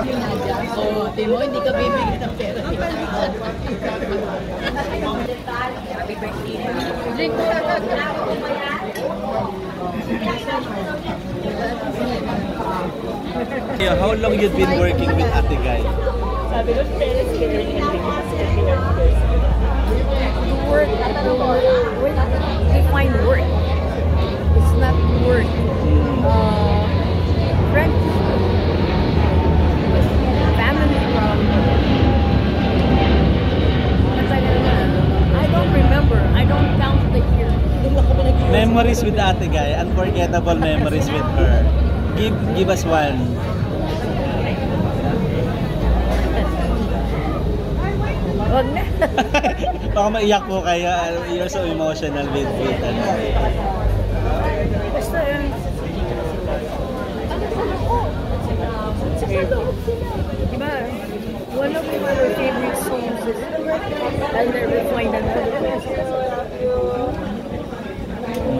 Oo, Timo, hindi ka bibigyan ng pera. Happy birthday. Drink ko Yeah, how long you been working with Ate Guy? Sabi ko, parents can work, define work. It's not work. Friends, family, I don't remember. I don't count the years. Memories with Ate Guy, unforgettable memories with her. Give us one. Wag na. Baka maiyak po kayo. You're so emotional with Basta diba, one of my favorite songs is I'll Never Find Another.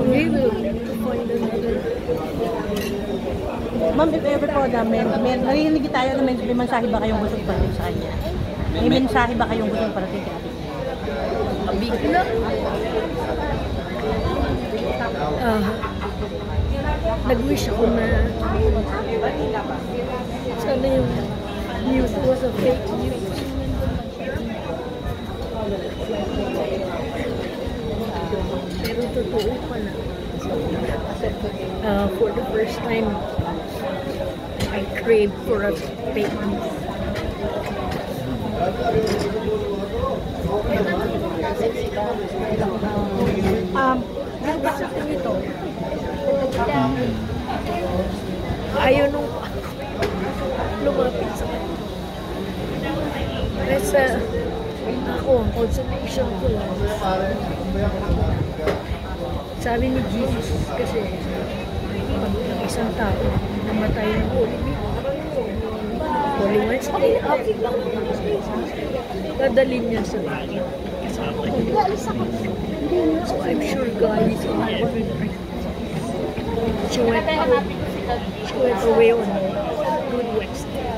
We will find another. Ma'am, if ever po namin, narinig tayo na may mensahe ba kayong gusto iparating sa kanya? May mensahe ba kayong gusto iparating sa atin? Big na. Nag-wish ako na sana yung news was a fake news. Pero totoo pala. For the first time, I craved for a fake news. Nabasa ko ito. Ayaw nung lumapit sa akin. Kasi ako, ang consolation ko lang. Sabi ni Jesus kasi ng isang tao namatay ng Holy Wednesday, dadalhin niya sa langit. So I'm sure God is in everything. She went away on Good Wednesday.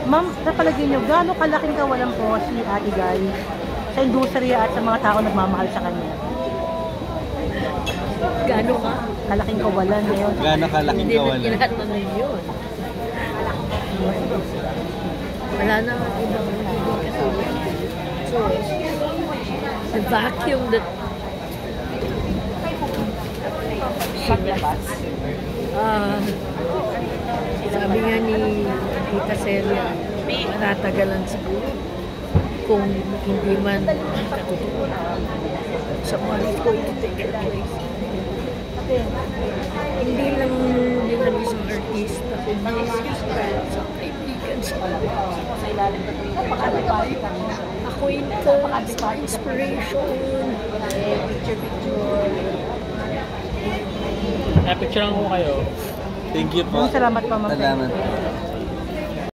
Ma'am, napalagay niyo, gaano kalaking kawalan po si Ate Guy sa industriya at sa mga tao nagmamahal sa kanya? Gaano ka? Kalaking kawalan ngayon. Gaano kalaking kawalan? Hindi na tinatanong yun. Wala na ibang katulad. So, the vacuum that she left. Sabi nga ni Tita Celia, natagalan siguro kung hindi man katutuwa. Someone is going to take her place. Hindi lang din ang isang artista, kundi sa kaibigan sa acquaintance, inspiration. Picture lang ko kayo. Thank you po. Salamat po, ma'am. Salamat.